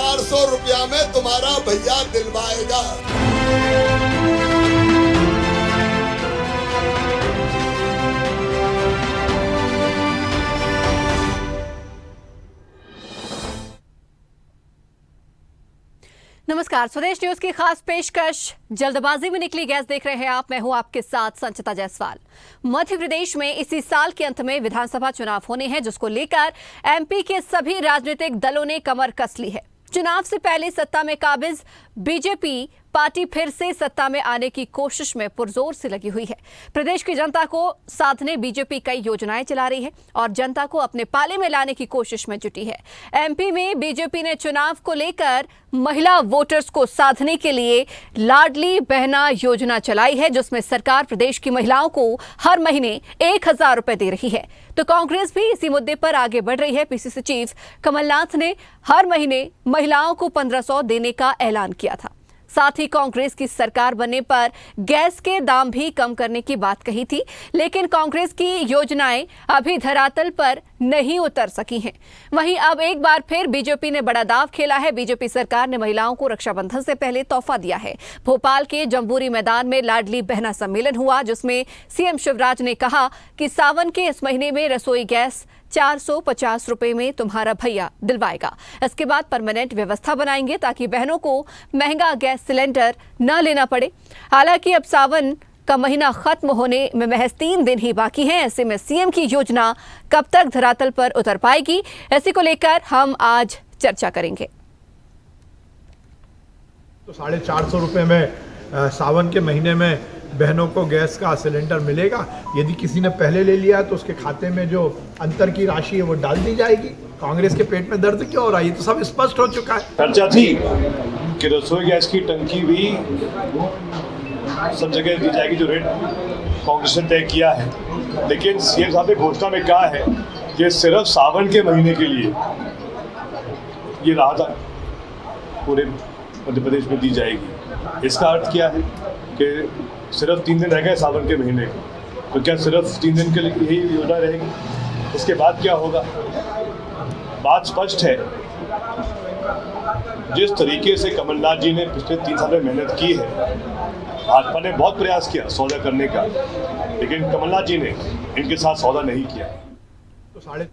400 रुपया में तुम्हारा भैया दिलवाएगा। नमस्कार, स्वदेश न्यूज की खास पेशकश जल्दबाजी में निकली गैस देख रहे हैं आप। मैं हूं आपके साथ संचिता जायसवाल। मध्य प्रदेश में इसी साल के अंत में विधानसभा चुनाव होने हैं, जिसको लेकर एमपी के सभी राजनीतिक दलों ने कमर कस ली है। चुनाव से पहले सत्ता में काबिज बीजेपी पार्टी फिर से सत्ता में आने की कोशिश में पुरजोर से लगी हुई है। प्रदेश की जनता को साधने बीजेपी कई योजनाएं चला रही है और जनता को अपने पाले में लाने की कोशिश में जुटी है। एमपी में बीजेपी ने चुनाव को लेकर महिला वोटर्स को साधने के लिए लाडली बहना योजना चलाई है, जिसमें सरकार प्रदेश की महिलाओं को हर महीने 1000 रुपए दे रही है। तो कांग्रेस भी इसी मुद्दे पर आगे बढ़ रही है। पीसीसी चीफ कमलनाथ ने हर महीने महिलाओं को 1500 देने का ऐलान किया था। साथ ही कांग्रेस की सरकार बनने पर गैस के दाम भी कम करने की बात कही थी, लेकिन कांग्रेस की योजनाएं अभी धरातल पर नहीं उतर सकी हैं। वहीं अब एक बार फिर बीजेपी ने बड़ा दांव खेला है। बीजेपी सरकार ने महिलाओं को रक्षाबंधन से पहले तोहफा दिया है। भोपाल के जम्बूरी मैदान में लाडली बहना सम्मेलन हुआ, जिसमें सीएम शिवराज ने कहा कि सावन के इस महीने में रसोई गैस 450 रुपए में तुम्हारा भैया दिलवाएगा। इसके बाद परमानेंट व्यवस्था बनाएंगे ताकि बहनों को महंगा गैस सिलेंडर न लेना पड़े। हालांकि अब सावन का महीना खत्म होने में महज 3 दिन ही बाकी हैं। ऐसे में सीएम की योजना कब तक धरातल पर उतर पाएगी, इसी को लेकर हम आज चर्चा करेंगे। तो 450 रुपये में सावन के महीने में बहनों को गैस का सिलेंडर मिलेगा। यदि किसी ने पहले ले लिया तो उसके खाते में जो अंतर की राशि है वो डाल दी जाएगी। कांग्रेस के पेट में दर्द क्यों हो रहा है? ये तो सब स्पष्ट हो चुका है। चर्चा थी कि रसोई गैस की टंकी भी सब जगह दी जाएगी जो रेट कांग्रेस ने तय किया है, लेकिन सीएम साहब ने घोषणा में कहा है कि सिर्फ सावन के महीने के लिए ये राहत पूरे मध्य प्रदेश में दी जाएगी। इसका अर्थ क्या है कि सिर्फ 3 दिन रह गए सावन के महीने को, तो क्या सिर्फ 3 दिन के लिए यही योजना रहेगी? उसके बाद क्या होगा? बात स्पष्ट है। जिस तरीके से कमलनाथ जी ने पिछले 3 साल में मेहनत की है, भाजपा ने बहुत प्रयास किया सौदा करने का, लेकिन कमलनाथ जी ने इनके साथ सौदा नहीं किया। तो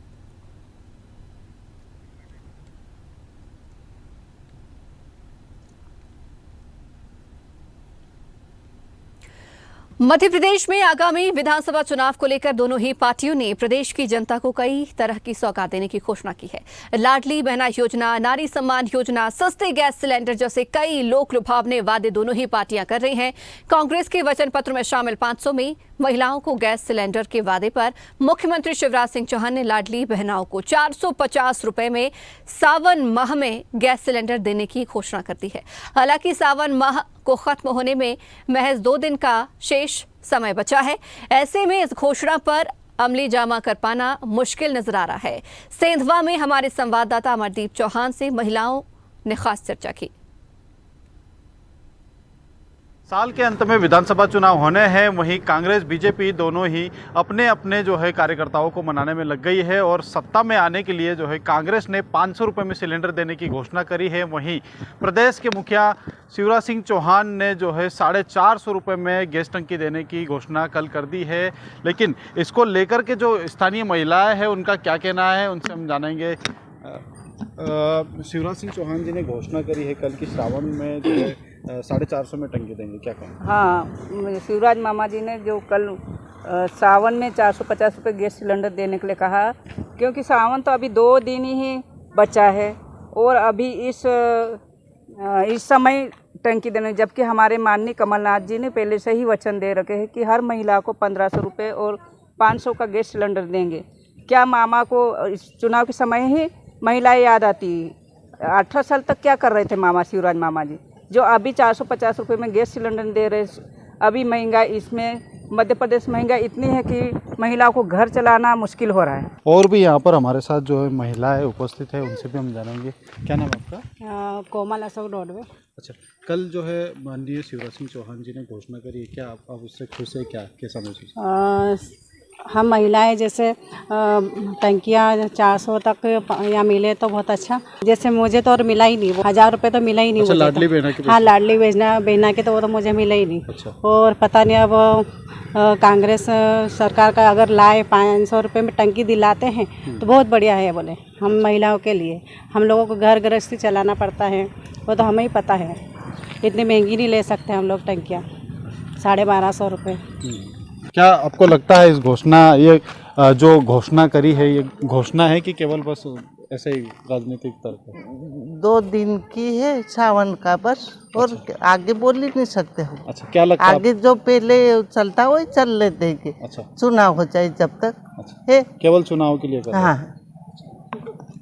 मध्य प्रदेश में आगामी विधानसभा चुनाव को लेकर दोनों ही पार्टियों ने प्रदेश की जनता को कई तरह की सौगात देने की घोषणा की है। लाडली बहना योजना, नारी सम्मान योजना, सस्ते गैस सिलेंडर जैसे कई लोक लुभावने वादे दोनों ही पार्टियां कर रही हैं। कांग्रेस के वचन पत्र में शामिल 500 में महिलाओं को गैस सिलेंडर के वादे पर मुख्यमंत्री शिवराज सिंह चौहान ने लाडली बहनाओं को 450 रुपए में सावन माह में गैस सिलेंडर देने की घोषणा कर दी है। हालांकि सावन माह को खत्म होने में महज 2 दिन का शेष समय बचा है। ऐसे में इस घोषणा पर अमली जामा कर पाना मुश्किल नजर आ रहा है। सेंधवा में हमारे संवाददाता अमरदीप चौहान से महिलाओं ने खास चर्चा की। साल के अंत में विधानसभा चुनाव होने हैं, वहीं कांग्रेस बीजेपी दोनों ही अपने अपने जो है कार्यकर्ताओं को मनाने में लग गई है और सत्ता में आने के लिए जो है कांग्रेस ने 500 रुपये में सिलेंडर देने की घोषणा करी है। वहीं प्रदेश के मुखिया शिवराज सिंह चौहान ने जो है 450 रुपये में गैस टंकी देने की घोषणा कल कर दी है। लेकिन इसको लेकर के जो स्थानीय महिलाएँ हैं उनका क्या कहना है, उनसे हम जानेंगे। शिवराज सिंह चौहान जी ने घोषणा करी है कल की सावन में जो है 450 में टंकी देंगे, क्या कहेंगे? हाँ, शिवराज मामा जी ने जो कल सावन में 450 रुपये गैस सिलेंडर देने के लिए कहा, क्योंकि सावन तो अभी 2 दिन ही बचा है और अभी इस समय टंकी देने, जबकि हमारे माननीय कमलनाथ जी ने पहले से ही वचन दे रखे हैं कि हर महिला को 1500 रुपये और 500 का गैस सिलेंडर देंगे। क्या मामा को इस चुनाव के समय ही महिलाएं याद आती? 18 साल तक क्या कर रहे थे मामा, शिवराज मामा जी, जो अभी 450 रुपये में गैस सिलेंडर दे रहे। अभी महंगाई, इसमें मध्य प्रदेश महंगाई इतनी है कि महिलाओं को घर चलाना मुश्किल हो रहा है। और भी यहाँ पर हमारे साथ जो है महिलाएं उपस्थित है, उनसे भी हम जानेंगे। क्या नाम है आपका? कोमल अशोक रोडवे। अच्छा, कल जो है माननीय शिवराज सिंह चौहान जी ने घोषणा करी है, क्या आप उससे खुश है? क्या कैसा महसूस? हम महिलाएं जैसे टंकियाँ 400 तक या मिले तो बहुत अच्छा। जैसे मुझे तो और मिला ही नहीं, वो 1000 रुपये तो मिला ही नहीं। अच्छा, मुझे लाडली तो। बहना की हाँ, लाडली बहना के तो वो तो मुझे मिला ही नहीं। अच्छा। और पता नहीं अब कांग्रेस सरकार का अगर लाए 500 रुपये में टंकी दिलाते हैं तो बहुत बढ़िया है। बोले हम महिलाओं के लिए, हम लोगों को घर गृहस्थी चलाना पड़ता है, वो तो हमें ही पता है। इतनी महंगी नहीं ले सकते हम लोग टंकियाँ, 1250 रुपये। क्या आपको लगता है इस घोषणा, ये जो घोषणा करी है, ये घोषणा है कि केवल बस ऐसे ही राजनीतिक तर्क? 2 दिन की है सावन का बस, और अच्छा। आगे बोल ही नहीं सकते हो। अच्छा, क्या लगता है आगे जो पहले चलता वही चल लेते हैं कि अच्छा। चुनाव हो जाए जब तक। अच्छा, है केवल चुनाव के लिए कर रहे हैं। हाँ।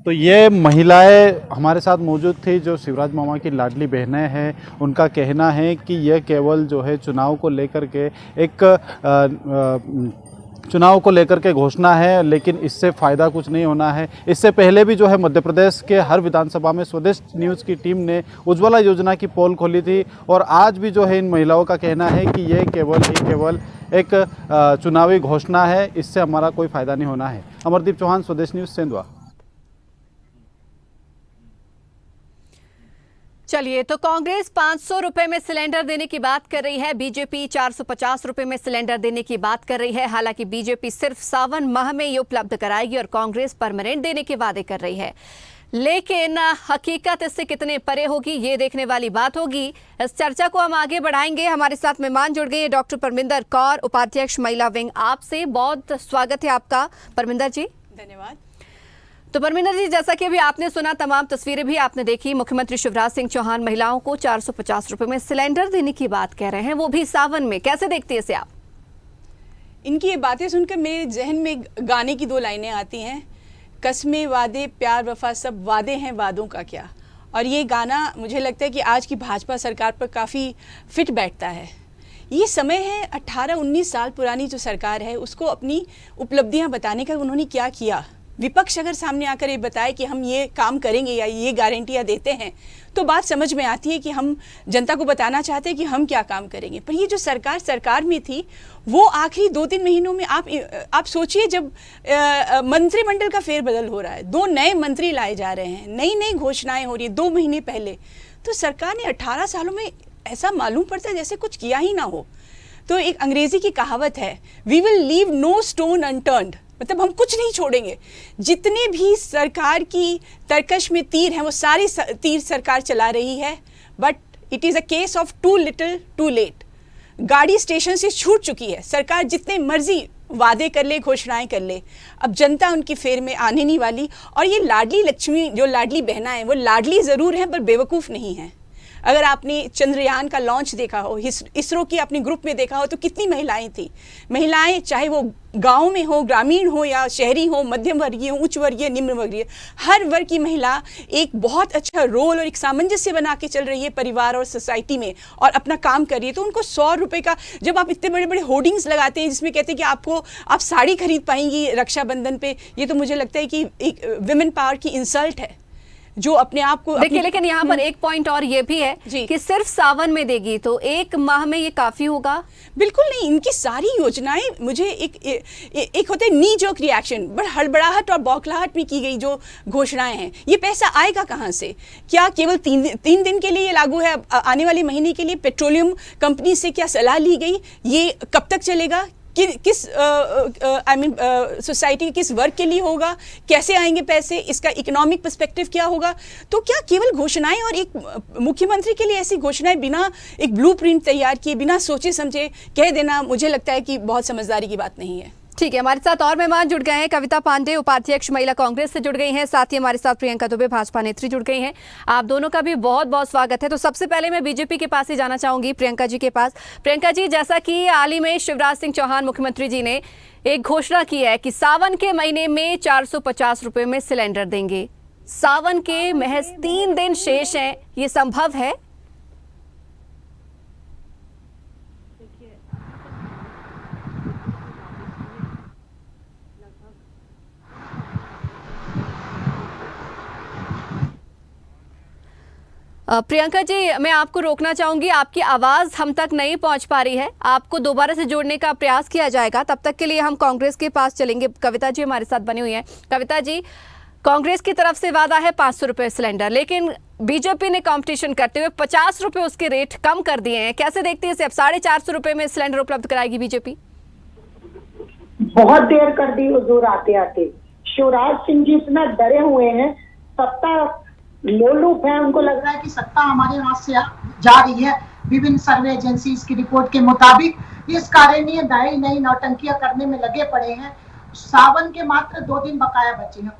तो ये महिलाएं हमारे साथ मौजूद थी जो शिवराज मामा की लाडली बहनें हैं। उनका कहना है कि यह केवल जो है चुनाव को लेकर के चुनाव को लेकर के घोषणा है, लेकिन इससे फ़ायदा कुछ नहीं होना है। इससे पहले भी जो है मध्य प्रदेश के हर विधानसभा में स्वदेश न्यूज़ की टीम ने उज्ज्वला योजना की पोल खोली थी, और आज भी जो है इन महिलाओं का कहना है कि ये केवल एक चुनावी घोषणा है, इससे हमारा कोई फ़ायदा नहीं होना है। अमरदीप चौहान, स्वदेश न्यूज़, सेंधवा। चलिए, तो कांग्रेस 500 रुपए में सिलेंडर देने की बात कर रही है, बीजेपी 450 रुपए में सिलेंडर देने की बात कर रही है। हालांकि बीजेपी सिर्फ सावन माह में ये उपलब्ध कराएगी और कांग्रेस परमानेंट देने के वादे कर रही है, लेकिन हकीकत इससे कितने परे होगी ये देखने वाली बात होगी। इस चर्चा को हम आगे बढ़ाएंगे। हमारे साथ मेहमान जुड़ गए हैं डॉक्टर परमिंदर कौर, उपाध्यक्ष महिला विंग। आपसे बहुत स्वागत है आपका परमिंदर जी। धन्यवाद। तो परमिंदर जी, जैसा कि अभी आपने सुना, तमाम तस्वीरें भी आपने देखी, मुख्यमंत्री शिवराज सिंह चौहान महिलाओं को 450 रुपए में सिलेंडर देने की बात कह रहे हैं, वो भी सावन में। कैसे देखती है इसे आप? इनकी ये बातें सुनकर मेरे जहन में गाने की 2 लाइनें आती हैं, कस्में वादे प्यार वफा सब वादे हैं, वादों का क्या। और ये गाना मुझे लगता है कि आज की भाजपा सरकार पर काफ़ी फिट बैठता है। ये समय है 18-19 साल पुरानी जो सरकार है उसको अपनी उपलब्धियां बताने का। उन्होंने क्या किया, विपक्ष अगर सामने आकर ये बताए कि हम ये काम करेंगे या ये गारंटियां देते हैं तो बात समझ में आती है कि हम जनता को बताना चाहते हैं कि हम क्या काम करेंगे। पर ये जो सरकार में थी वो आखिरी 2-3 महीनों में आप सोचिए, जब मंत्रिमंडल का फेरबदल हो रहा है, 2 नए मंत्री लाए जा रहे हैं, नई घोषणाएं हो रही है 2 महीने पहले, तो सरकार ने 18 सालों में ऐसा मालूम पड़ता है जैसे कुछ किया ही ना हो। तो एक अंग्रेजी की कहावत है, we will leave no stone unturned, मतलब हम कुछ नहीं छोड़ेंगे। जितने भी सरकार की तरकश में तीर हैं वो सारी तीर सरकार चला रही है, but it is a case of too little too late. गाड़ी स्टेशन से छूट चुकी है, सरकार जितने मर्जी वादे कर ले, घोषणाएं कर ले, अब जनता उनकी फेर में आने नहीं वाली। और ये लाडली लक्ष्मी, जो लाडली बहना है, वो लाडली ज़रूर हैं पर बेवकूफ़ नहीं है। अगर आपने चंद्रयान का लॉन्च देखा हो, इसरो की अपने ग्रुप में देखा हो, तो कितनी महिलाएं थी। महिलाएं चाहे वो गांव में हो, ग्रामीण हो या शहरी हो, मध्यम वर्गीय हो, उच्च वर्गीय, निम्न वर्गीय, हर वर्ग की महिला एक बहुत अच्छा रोल और एक सामंजस्य बना के चल रही है परिवार और सोसाइटी में, और अपना काम कर रही है। तो उनको 100 रुपये का, जब आप इतने बड़े बड़े होर्डिंग्स लगाते हैं जिसमें कहते हैं कि आप साड़ी खरीद पाएंगी रक्षाबंधन पे, ये तो मुझे लगता है कि एक विमेन पावर की इंसल्ट है जो अपने आप को। देखिए, लेकिन यहाँ पर एक पॉइंट और ये भी है कि सिर्फ सावन में देगी तो 1 माह में ये काफी होगा? बिल्कुल नहीं। इनकी सारी योजनाएं, मुझे एक होते नी जोक रिएक्शन, बट हड़बड़ाहट और बौखलाहट में की गई जो घोषणाएं हैं, ये पैसा आएगा कहाँ से? क्या केवल 3 दिन के लिए ये लागू है? आने वाले महीने के लिए पेट्रोलियम कंपनी से क्या सलाह ली गई? ये कब तक चलेगा? किस सोसाइटी के किस वर्ग के लिए होगा? कैसे आएंगे पैसे? इसका इकोनॉमिक पर्सपेक्टिव क्या होगा? तो क्या केवल घोषणाएं, और एक मुख्यमंत्री के लिए ऐसी घोषणाएं बिना एक ब्लूप्रिंट तैयार किए, बिना सोचे समझे कह देना, मुझे लगता है कि बहुत समझदारी की बात नहीं है। ठीक है, हमारे साथ और मेहमान जुड़ गए हैं। कविता पांडे, उपाध्यक्ष महिला कांग्रेस से जुड़ गई हैं। साथ ही हमारे साथ प्रियंका दुबे, भाजपा नेत्री, जुड़ गई हैं। आप दोनों का भी बहुत बहुत स्वागत है। तो सबसे पहले मैं बीजेपी के पास ही जाना चाहूंगी, प्रियंका जी के पास। प्रियंका जी, जैसा कि हाल ही में शिवराज सिंह चौहान मुख्यमंत्री जी ने एक घोषणा की है कि सावन के महीने में 450 रुपए में सिलेंडर देंगे। सावन के महज 3 दिन शेष हैं, ये संभव है? प्रियंका जी, मैं आपको रोकना चाहूंगी, आपकी आवाज हम तक नहीं पहुंच पा रही है, आपको दोबारा से जोड़ने का प्रयास किया जाएगा। तब तक के लिए हम कांग्रेस के पास चलेंगे। कविता जी हमारे साथ बनी हुई हैं। कविता जी, कांग्रेस की तरफ से वादा है 500 रुपए सिलेंडर, लेकिन बीजेपी ने कंपटीशन करते हुए 50 रुपए उसके रेट कम कर दिए हैं। कैसे देखते हैं इसे? अब 450 रुपए में सिलेंडर उपलब्ध कराएगी बीजेपी? बहुत देर कर दी हुजूर आते आते। शिवराज सिंह जी इतना डरे हुए हैं, सत्ता लोलुप है, उनको लग रहा है कि सत्ता हमारे हाथ से जा रही है। विभिन्न सर्वे एजेंसीज की रिपोर्ट के मुताबिक इस कारण ये नई नौटंकियां करने में लगे पड़े हैं। सावन के मात्र 2 दिन बकाया बचे हैं।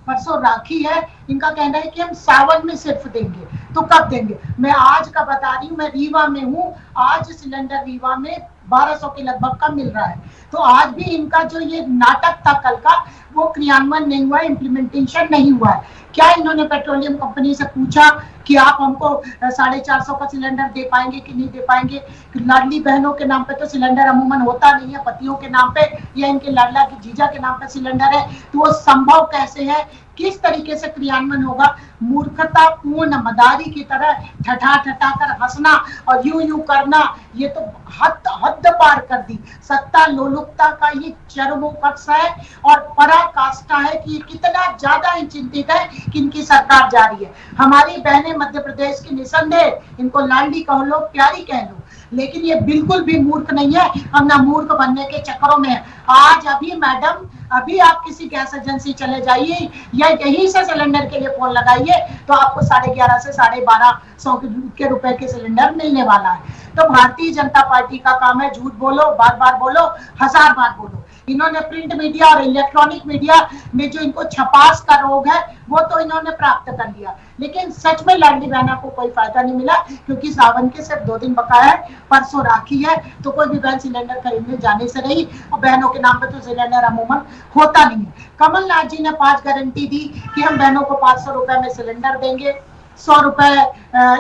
परसों राखी है, इनका कहना है कि हम सावन में सिर्फ देंगे, तो कब देंगे? मैं आज का बता रही हूँ, मैं रीवा में हूँ, आज सिलेंडर रीवा में 1200 के लगभग का मिल रहा है। तो आज भी इनका जो ये नाटक था कल का, वो क्रियान्वयन नहीं हुआ, इम्प्लीमेंटेशन नहीं हुआ है। क्या इन्होंने पेट्रोलियम कंपनी से पूछा कि आप हमको 450 का सिलेंडर दे पाएंगे कि नहीं दे पाएंगे? लाडली बहनों के नाम पे तो सिलेंडर अमूमन होता नहीं है, पतियों के नाम पे या इनके लाडला की जीजा के नाम पे सिलेंडर है, तो वो संभव कैसे है? किस तरीके से क्रियान्वयन होगा? मूर्खतापूर्ण मदारी की तरह ठठा कर हंसना और यूं करना, ये तो हद पार कर दी। सत्ता लोलुपता का ये चरमोत्कर्ष है और पराकाष्ठा है कि ये कितना ज्यादा ही चिंतित है कि इनकी सरकार जा रही है। हमारी बहनें मध्य प्रदेश की निसंदेह, इनको लाडली कह लो, प्यारी कह लो, लेकिन ये बिल्कुल भी मूर्ख नहीं है। हम ना मूर्ख बनने के चक्करों में है। आज अभी मैडम, अभी आप किसी गैस एजेंसी चले जाइए या यहीं से सिलेंडर के लिए फोन लगाइए, तो आपको 1150 से 1250 के रुपए के सिलेंडर मिलने वाला है। तो भारतीय जनता पार्टी का काम है झूठ बोलो, बार बोलो, 1000 बार बोलो। इन्होंने प्रिंट मीडिया और इलेक्ट्रॉनिक मीडिया में जो इनको छपास का रोग है, वो तो इन्होंने प्राप्त कर लिया, लेकिन सच में लाडली बहना को कोई फायदा नहीं मिला, क्योंकि सावन के सिर्फ 2 दिन बकाया है। परसों राखी है, तो कोई भी बहन सिलेंडर खरीदने जाने से रही, और बहनों के नाम पे तो सिलेंडर अमूमन होता नहीं है। कमलनाथ जी ने 5 गारंटी दी कि हम बहनों को 500 रुपए में सिलेंडर देंगे, 100 रुपए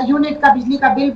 यूनिट का बिजली का बिल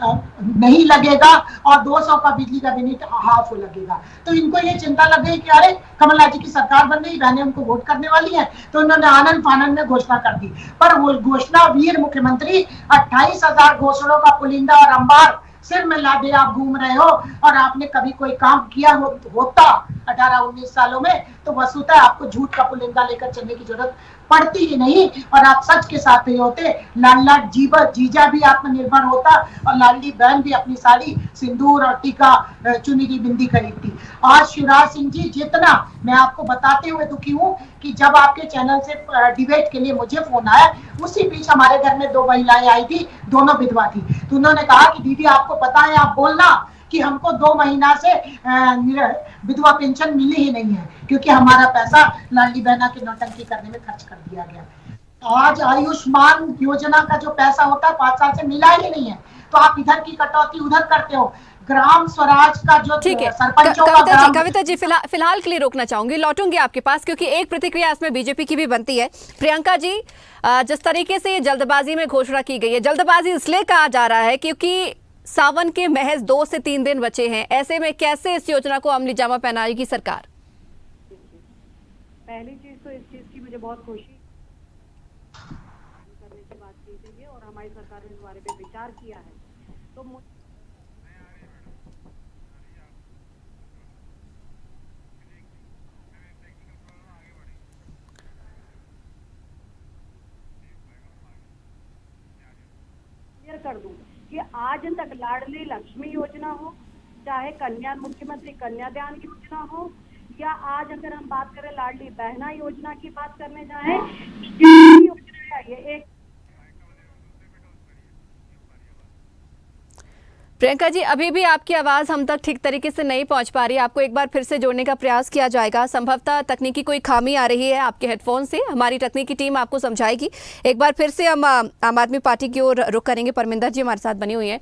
नहीं लगेगा और 200 का बिजली का यूनिट हाफ लगेगा। तो इनको ये चिंता लग गई कि अरे कमलनाथ जी की सरकार बन गई, बहनें उनको वोट करने वाली है, तो इन्होंने आनंद फानंद में घोषणा कर दी। पर वो घोषणा वीर मुख्यमंत्री 28,000 घोषणाओं का पुलिंदा और अंबार सिर में लादे आप घूम रहे हो, और आपने कभी कोई काम किया होता 18-19 सालों में, तो वस्तुतः आपको झूठ का पुलिंदा लेकर चलने की जरूरत पड़ती ही नहीं, और आप सच के साथ ही होते। लाडला जीजा भी आत्मनिर्भर होता, और लाडली बहन भी अपनी साड़ी, सिंदूर और टीका, चुनरी बिंदी खरीदती। आज शिवराज सिंह जी जितना, मैं आपको बताते हुए दुखी हूँ कि जब आपके चैनल से डिबेट के लिए मुझे फोन आया, उसी बीच हमारे घर में 2 महिलाएं आई थी, दोनों विधवा थी। तो उन्होंने कहा कि दीदी आपको पता है, आप बोलना कि हमको 2 महीना से विधवा पेंशन मिली ही नहीं है, क्योंकि हमारा पैसा लाडली बहना की नौटंकी करने में खर्च कर दिया गया। आज आयुष्मान योजना का जो पैसा होता है 5 साल से मिला ही नहीं है, तो आप इधर की कटौती उधर करते हो। ग्राम स्वराज का जो सरपंचों का कविता जी फिलहाल के लिए रोकना चाहूंगी, लौटूंगी आपके पास, क्योंकि एक प्रतिक्रिया इसमें बीजेपी की भी बनती है। प्रियंका जी, जिस तरीके से जल्दबाजी में घोषणा की गई है, जल्दबाजी इसलिए कहा जा रहा है क्योंकि सावन के महज 2 से 3 दिन बचे हैं, ऐसे में कैसे इस योजना को अमली जामा पहनाएगी सरकार? पहली चीज तो इस चीज की मुझे बहुत खुशी करने की बात की गई है, और हमारी सरकार ने इस बारे में विचार किया है। तो कर दूं कि आज तक लाडली लक्ष्मी योजना हो, चाहे कन्या मुख्यमंत्री कन्यादान योजना हो, या आज अगर हम बात करें लाडली बहना योजना की बात करने जाए, योजना है ये एक। प्रियंका जी, अभी भी आपकी आवाज़ हम तक ठीक तरीके से नहीं पहुंच पा रही है, आपको एक बार फिर से जोड़ने का प्रयास किया जाएगा। संभवतः तकनीकी कोई खामी आ रही है आपके हेडफोन से, हमारी तकनीकी टीम आपको समझाएगी। एक बार फिर से हम आम आदमी पार्टी की ओर रुख करेंगे। परमिंदर जी हमारे साथ बनी हुई हैं।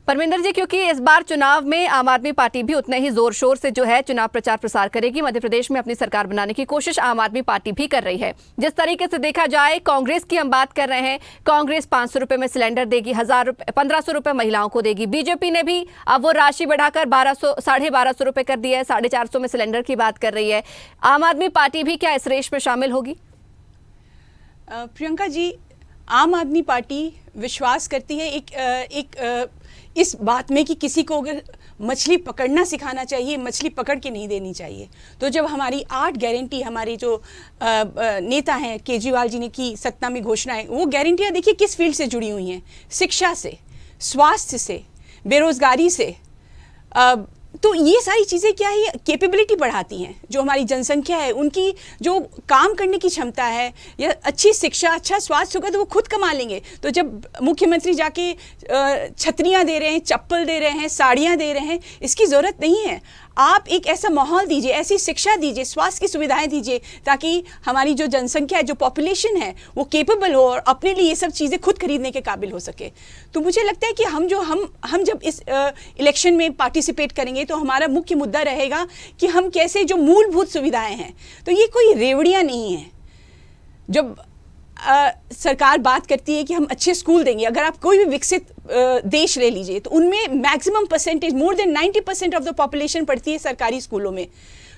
परमिंदर जी, क्योंकि इस बार चुनाव में आम आदमी पार्टी भी उतने ही जोर शोर से जो है चुनाव प्रचार प्रसार करेगी, मध्य प्रदेश में अपनी सरकार बनाने की कोशिश आम आदमी पार्टी भी कर रही है। जिस तरीके से देखा जाए, कांग्रेस की हम बात कर रहे हैं, कांग्रेस 500 रुपए में सिलेंडर देगी, 1500 रुपए महिलाओं को देगी। बीजेपी ने भी अब वो राशि बढ़ाकर 1250 रुपए कर दिया है, 450 में सिलेंडर की बात कर रही है। आम आदमी पार्टी भी क्या इस रेस में शामिल होगी? प्रियंका जी, आम आदमी पार्टी विश्वास करती है इस बात में कि किसी को अगर मछली पकड़ना सिखाना चाहिए, मछली पकड़ के नहीं देनी चाहिए। तो जब हमारी 8 गारंटी हमारे जो नेता हैं केजरीवाल जी ने की सत्ता में घोषणाएं, वो गारंटियां देखिए किस फील्ड से जुड़ी हुई हैं, शिक्षा से, स्वास्थ्य से, बेरोजगारी से। तो ये सारी चीज़ें क्या है, कैपेबिलिटी बढ़ाती हैं। जो हमारी जनसंख्या है उनकी जो काम करने की क्षमता है, या अच्छी शिक्षा, अच्छा स्वास्थ्य होगा तो वो खुद कमा लेंगे। तो जब मुख्यमंत्री जाके छतरियाँ दे रहे हैं, चप्पल दे रहे हैं, साड़ियाँ दे रहे हैं, इसकी ज़रूरत नहीं है। आप एक ऐसा माहौल दीजिए, ऐसी शिक्षा दीजिए, स्वास्थ्य की सुविधाएं दीजिए, ताकि हमारी जो जनसंख्या है, जो पॉपुलेशन है, वो केपेबल हो और अपने लिए ये सब चीज़ें खुद खरीदने के काबिल हो सके। तो मुझे लगता है कि हम जब इस इलेक्शन में पार्टिसिपेट करेंगे तो हमारा मुख्य मुद्दा रहेगा कि हम कैसे जो मूलभूत सुविधाएं हैं, तो ये कोई रेवड़ियाँ नहीं है। जब सरकार बात करती है कि हम अच्छे स्कूल देंगे, अगर आप कोई भी विकसित देश ले लीजिए तो उनमें maximum percentage, more than 90% of the population पढ़ती है सरकारी स्कूलों में।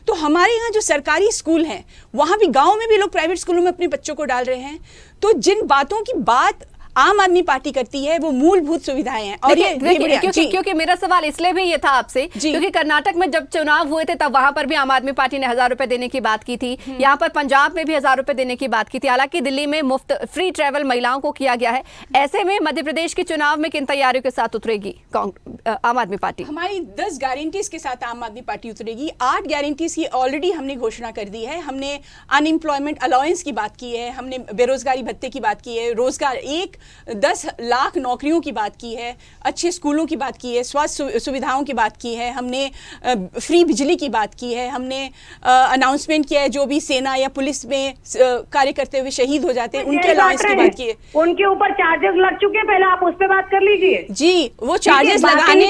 तो हमारे यहाँ जो सरकारी स्कूल हैं, वहाँ भी, गांव में भी लोग प्राइवेट स्कूलों में अपने बच्चों को डाल रहे हैं। तो जिन बातों की बात आम आदमी पार्टी करती है वो मूलभूत सुविधाएं हैं। और क्योंकि मेरा सवाल इसलिए भी ये था आपसे, क्योंकि कर्नाटक में जब चुनाव हुए थे तब वहां पर भी आम आदमी पार्टी ने 1000 रुपए देने की बात की थी। यहाँ पर पंजाब में भी 1000 रुपए देने की बात की थी। हालांकि दिल्ली में मुफ्त फ्री ट्रेवल महिलाओं को किया गया है। ऐसे में मध्य प्रदेश के चुनाव में किन तैयारियों के साथ उतरेगी आम आदमी पार्टी? हमारी 10 गारंटीज के साथ आम आदमी पार्टी उतरेगी। 8 गारंटीज की ऑलरेडी हमने घोषणा कर दी है। हमने अनएम्प्लॉयमेंट अलाउंस की बात की है, हमने बेरोजगारी भत्ते की बात की है, रोजगार 10 लाख नौकरियों की बात की है, अच्छे स्कूलों की बात की है, स्वास्थ्य सुविधाओं की बात की है, हमने फ्री बिजली की बात की है, हमने अनाउंसमेंट किया है जो भी सेना या पुलिस में कार्य करते हुए शहीद हो जाते हैं उनके अलाउंस की बात की है। उनके ऊपर चार्जेस लग चुके हैं, पहले आप उस पर बात कर लीजिए। जी, वो चार्जेस लगाने,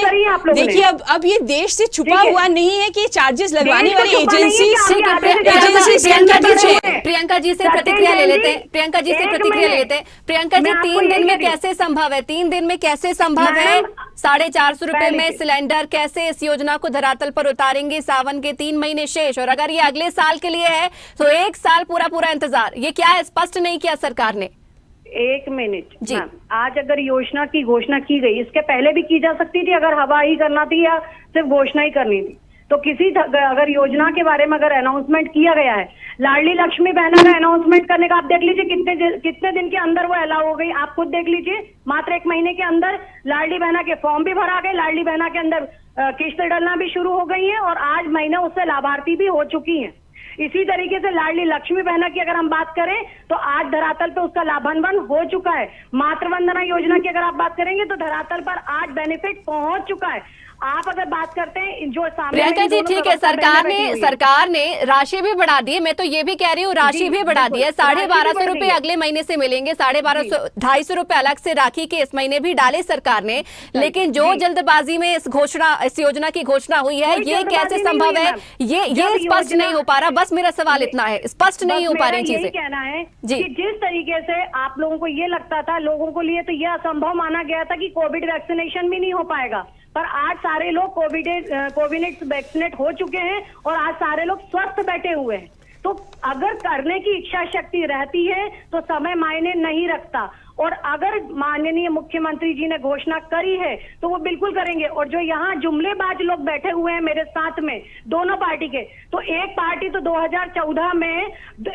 देखिए अब ये देश से छुपा हुआ नहीं है कि चार्जेस लगवाने वाली एजेंसी प्रियंका जी से प्रतिक्रिया ले लेते हैं। प्रियंका जी 3 दिन में कैसे संभव है? 3 दिन में कैसे संभव है 450 रुपए में सिलेंडर? कैसे इस योजना को धरातल पर उतारेंगे? सावन के 3 महीने शेष, और अगर ये अगले साल के लिए है तो 1 साल पूरा इंतजार। ये क्या है, स्पष्ट नहीं किया सरकार ने? 1 मिनट जी, आज अगर योजना की घोषणा की गई, इसके पहले भी की जा सकती थी अगर हवा ही करना थी या सिर्फ घोषणा ही करनी थी। तो किसी अगर योजना के बारे में अगर अनाउंसमेंट किया गया है, लाडली लक्ष्मी बहना का अनाउंसमेंट करने का आप देख लीजिए कितने दिन के अंदर वो अलाउ हो गई। आप खुद देख लीजिए, मात्र 1 महीने के अंदर लाडली बहना के फॉर्म भी भरा गए, लाडली बहना के अंदर किस्त डलना भी शुरू हो गई है, और आज महीना उससे लाभार्थी भी हो चुकी हैं। इसी तरीके से लाडली लक्ष्मी बहना की अगर हम बात करें तो आज धरातल पे उसका लाभान्वयन हो चुका है। मातृ वंदना योजना की अगर आप बात करेंगे तो धरातल पर आज बेनिफिट पहुंच चुका है। आप अगर बात करते हैं जो सामने, प्रियंका जी ठीक है, सरकार ने राशि भी बढ़ा दी है। मैं तो ये भी कह रही हूँ राशि भी बढ़ा दी है। 1250 रुपए अगले महीने से मिलेंगे, 1250 रुपए अलग से राखी के इस महीने भी डाले सरकार ने। लेकिन जो जल्दबाजी में इस योजना की घोषणा हुई है, ये कैसे संभव है? ये स्पष्ट नहीं हो पा रहा। बस मेरा सवाल इतना है, स्पष्ट नहीं हो पा रही चीजें। कहना है कि जिस तरीके से आप लोगों को ये लगता था, लोगों को लिए तो ये असंभव माना गया था कि कोविड वैक्सीनेशन भी नहीं हो पाएगा, पर आज सारे लोग कोविड वैक्सीनेट हो चुके हैं और आज सारे लोग स्वस्थ बैठे हुए हैं। तो अगर करने की इच्छा शक्ति रहती है तो समय मायने नहीं रखता, और अगर माननीय मुख्यमंत्री जी ने घोषणा करी है तो वो बिल्कुल करेंगे। और जो यहाँ जुमलेबाज लोग बैठे हुए हैं मेरे साथ में, दोनों पार्टी के, तो एक पार्टी तो 2014 में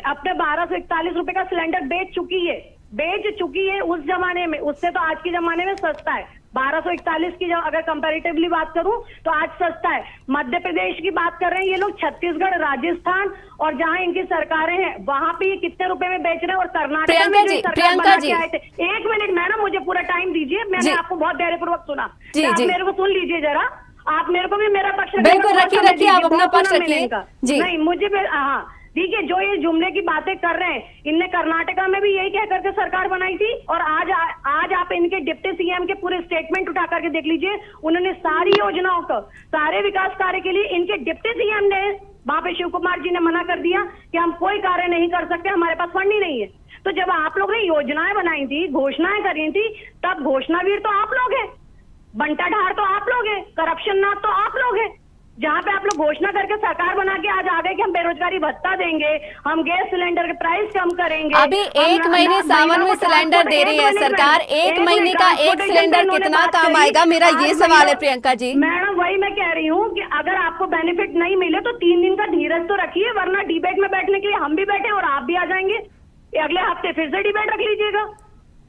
अपने 1241 रुपए का सिलेंडर बेच चुकी है उस जमाने में। उससे तो आज के जमाने में सस्ता है। 1241 की अगर कंपैरेटिवली बात करूं तो आज सस्ता है। मध्य प्रदेश की बात कर रहे हैं ये लोग, छत्तीसगढ़, राजस्थान और जहां इनकी सरकारें हैं वहां पे ये कितने रुपए में बेच रहे हैं। और कर्नाटक में जो सरकार बना के आए थे, 1 मिनट मैडम, मुझे पूरा टाइम दीजिए, मैंने आपको बहुत धैर्यपूर्वक सुना, आप मेरे को सुन लीजिए जरा, आप मेरे को भी मेरा पक्ष रखिए, आप अपना पक्ष रखिए। नहीं, मुझे हाँ ठीक है, जो ये जुमले की बातें कर रहे हैं, इनने कर्नाटका में भी यही कह करके सरकार बनाई थी। और आज आप इनके डिप्टी सीएम के पूरे स्टेटमेंट उठा करके देख लीजिए, उन्होंने सारी योजनाओं को, सारे विकास कार्य के लिए इनके डिप्टी सीएम ने, वहां पे शिव कुमार जी ने मना कर दिया कि हम कोई कार्य नहीं कर सकते, हमारे पास फंड ही नहीं है। तो जब आप लोग ने योजनाएं बनाई थी, घोषणाएं करी थी, तब घोषणावीर तो आप लोग हैं, बंटा ढार तो आप लोग हैं, करप्शन नाथ तो आप लोग हैं। जहाँ पे आप लोग घोषणा करके सरकार बना के आज आ गए कि हम बेरोजगारी भत्ता देंगे, हम गैस सिलेंडर के प्राइस कम करेंगे। अभी एक महीने सावन में सिलेंडर दे रही है सरकार, एक महीने का एक सिलेंडर कितना काम आएगा, मेरा ये सवाल है प्रियंका जी। मैडम वही मैं कह रही हूँ कि अगर आपको बेनिफिट नहीं मिले तो 3 दिन का धीरज तो रखिए, वरना डिबेट में बैठने के लिए हम भी बैठे और आप भी आ जाएंगे, अगले हफ्ते फिर से डिबेट रख लीजिएगा।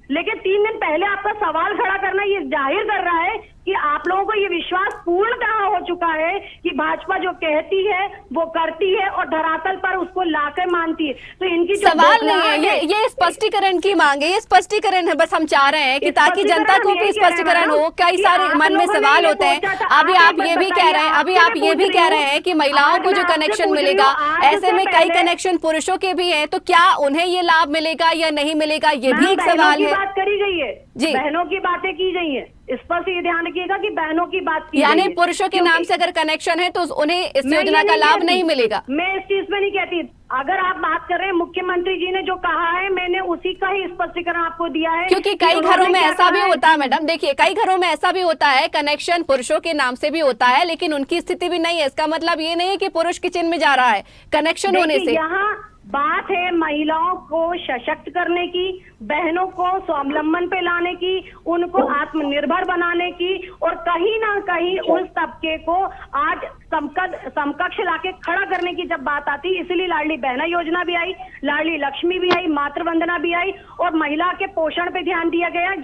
लेकिन 3 दिन पहले आपका सवाल खड़ा करना ये जाहिर कर रहा है कि आप लोगों को ये विश्वास पूर्ण कहाँ हो चुका है कि भाजपा जो कहती है वो करती है और धरातल पर उसको लाकर मानती है। तो इनकी सवाल नहीं है, ये स्पष्टीकरण की मांग है, ये स्पष्टीकरण है, बस हम चाह रहे हैं कि ताकि जनता को भी स्पष्टीकरण हो। कई सारे मन में सवाल होते हैं। अभी आप ये भी कह रहे हैं कि महिलाओं को जो कनेक्शन मिलेगा, ऐसे में कई कनेक्शन पुरुषों के भी हैं, तो क्या उन्हें ये लाभ मिलेगा या नहीं मिलेगा, ये भी एक सवाल है। बात करी गई है जी, बहनों की बातें की गई है, इस पर से ये ध्यान रखिएगा कि बहनों की बात की, यानी पुरुषों के नाम से अगर कनेक्शन है तो उन्हें इस योजना का लाभ नहीं मिलेगा। मैं इस चीज में नहीं कहती। अगर आप बात कर रहे हैं, मुख्यमंत्री जी ने जो कहा है मैंने उसी का ही स्पष्टीकरण आपको दिया है, क्योंकि कई घरों में ऐसा भी होता है मैडम, देखिए कई घरों में ऐसा भी होता है, कनेक्शन पुरुषों के नाम से भी होता है लेकिन उनकी स्थिति भी नहीं है। इसका मतलब ये नहीं है कि पुरुष किचन में जा रहा है कनेक्शन होने से। यहाँ बात है महिलाओं को सशक्त करने की, बहनों को स्वावलंबन पे लाने की, उनको आत्मनिर्भर बनाने की, और कहीं ना कहीं उस तबके को आज समकक्ष लाके खड़ा करने की जब बात आती, इसलिए लाडली बहना योजना भी आई, लाडली लक्ष्मी भी आई, मातृवंदना भी आई, और महिला के पोषण पे ध्यान दिया गया।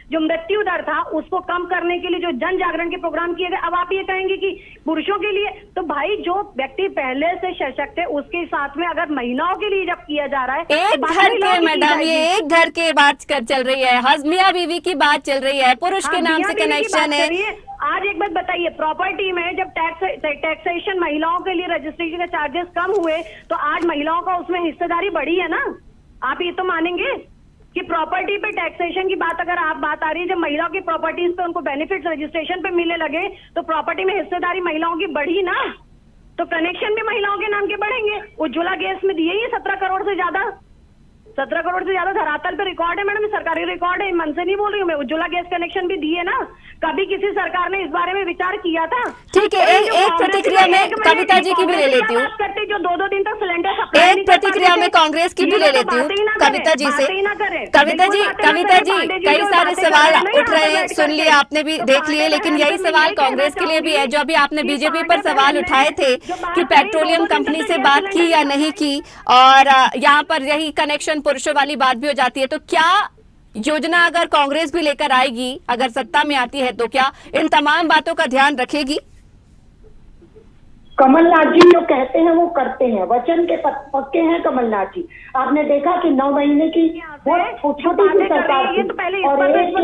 जो मृत्यु दर था उसको कम करने के लिए जो जन जागरण के प्रोग्राम किए गए। अब आप ये कहेंगे कि पुरुषों के लिए, तो भाई जो व्यक्ति पहले से सशक्त है उसके साथ में अगर महिलाओं के लिए जब किया जा रहा है, एक घर के मैडम, ये एक घर के बात चल रही है, मियां बीवी की बात चल रही है, पुरुष के नाम से कनेक्शन है। आज एक बात बताइए, प्रॉपर्टी में जब टैक्सेशन महिलाओं के लिए रजिस्ट्रेशन के चार्जेस कम हुए तो आज महिलाओं का उसमें हिस्सेदारी बढ़ी है ना। आप ये तो मानेंगे कि प्रॉपर्टी पे टैक्सेशन की बात अगर आप बात आ रही है, जब महिलाओं की प्रॉपर्टीज पे उनको बेनिफिट्स रजिस्ट्रेशन पे मिलने लगे तो प्रॉपर्टी में हिस्सेदारी महिलाओं की बढ़ी ना, तो कनेक्शन भी महिलाओं के नाम के बढ़ेंगे। उज्ज्वला गैस में दिए ही 17 करोड़ से ज्यादा, 17 करोड़ से ज्यादा धरातल पे रिकॉर्ड है मैडम, सरकारी रिकॉर्ड है, मन से नहीं बोल रही हूँ मैं। उज्ज्वला गैस कनेक्शन भी दिए ना, कभी किसी सरकार ने इस बारे में विचार किया था? ठीक है, एक प्रतिक्रिया में कविता जी की भी ले लेती हूँ, जो 2-2 दिन तक सिलेंडर सप्लाई, एक प्रतिक्रिया में कांग्रेस की भी ले लेती हूँ कविता जी से। कविता जी कई सारे सवाल उठ रहे हैं, सुन लिए आपने भी, देख लिए, लेकिन यही सवाल कांग्रेस के लिए भी है। जो अभी आपने बीजेपी पर सवाल उठाए थे कि पेट्रोलियम कंपनी से बात की या नहीं की, और यहाँ पर यही कनेक्शन पुरुषों वाली बात भी हो जाती है, तो क्या योजना अगर कांग्रेस भी लेकर आएगी, अगर सत्ता में आती है, तो क्या इन तमाम बातों का ध्यान रखेगी? कमलनाथ जी जो कहते हैं वो करते हैं, वचन के पक्के हैं कमलनाथ जी। आपने देखा कि 9 महीने की बहुत छोटी सी सरकार थी, और एक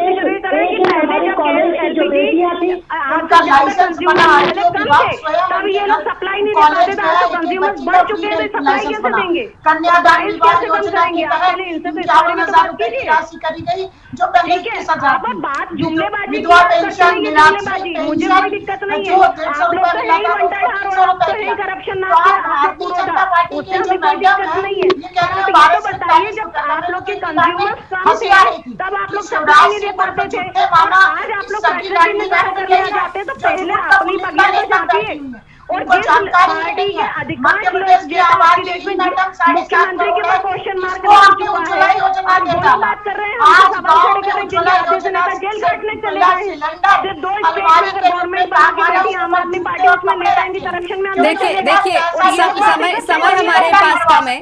हमारे कॉलेज की जो बेटियां थी उनका लाइसेंस बना, तब ये लोग सप्लाई नहीं दे पाते थे, कंज्यूमर्स बढ़ चुके थे, सप्लाई कैसे देंगे? कन्यादान विवाह योजना के तहत 52,000 रुपए की राशि करी गई जो पहले की सजा थी। बात जुमलेबाजी, विधवा पेंशन, मुझे कोई दिक्कत नहीं है, आप लोग तो यही करप्शन ना, भारतीय जनता पार्टी के जो मैडम है ये कह रहे हैं भारत बताइए, जब आप लोग के कंज्यूमर्स कम थे तब आप लोग सप्लाई नहीं दे पाते थे, और आज आप लोग फैक्ट्री में करने जाते तो पहले अपनी बगिया तो जाती है। और जिस पार्टी के अधिकांश लोग जो मुख्यमंत्री के ऊपर क्वेश्चन मार्क लगा चुका है, और वो बात कर रहे हैं, हम सवाल खड़े करें जेल काटने चले गए। सिर्फ 2 स्टेट में गवर्नमेंट पार्टी, आम आदमी पार्टी, उसमें नेता इनकी करप्शन में। देखिए समय हमारे पास कम है,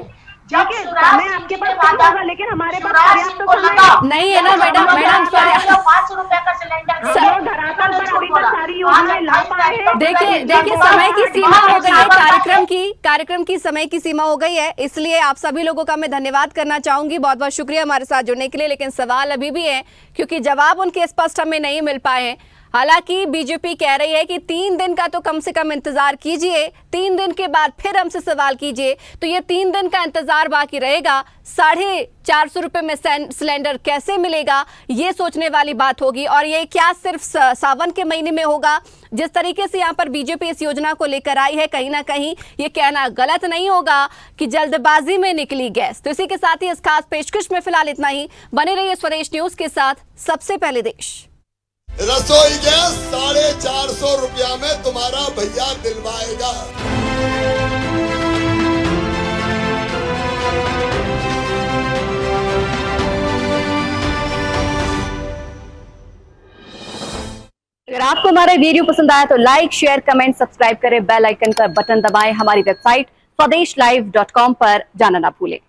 मैं आपके पास कम होगा, लेकिन हमारे पास पर्याप्त समय नहीं है ना मैडम। 5 रुपए का सिलेंडर धरातल पर अभी तक सारी योजनाएं ला पाए हैं। देखिए समय की सीमा हो गई है, कार्यक्रम की समय की सीमा हो गई है, इसलिए आप सभी लोगों का मैं धन्यवाद करना चाहूंगी, बहुत बहुत शुक्रिया हमारे साथ जुड़ने के लिए। लेकिन सवाल अभी भी है, क्योंकि जवाब उनके स्पष्ट हमें नहीं मिल पाए हैं। हालांकि बीजेपी कह रही है कि 3 दिन का तो कम से कम इंतजार कीजिए, 3 दिन के बाद फिर हमसे सवाल कीजिए। तो ये 3 दिन का इंतजार बाकी रहेगा। 450 रुपए में सिलेंडर कैसे मिलेगा, ये सोचने वाली बात होगी। और ये क्या सिर्फ सावन के महीने में होगा? जिस तरीके से यहाँ पर बीजेपी इस योजना को लेकर आई है, कहीं ना कहीं ये कहना गलत नहीं होगा कि जल्दबाजी में निकली गैस। तो इसी के साथ ही इस खास पेशकश में फिलहाल इतना ही। बने रहिए स्वदेश न्यूज के साथ, सबसे पहले देश। रसोई गैस 450 रुपया में तुम्हारा भैया दिलवाएगा। अगर आपको हमारा वीडियो पसंद आया तो लाइक, शेयर, कमेंट, सब्सक्राइब करें, बेल आइकन का बटन दबाएं। हमारी वेबसाइट swadeshlive.com पर जाना ना भूलें।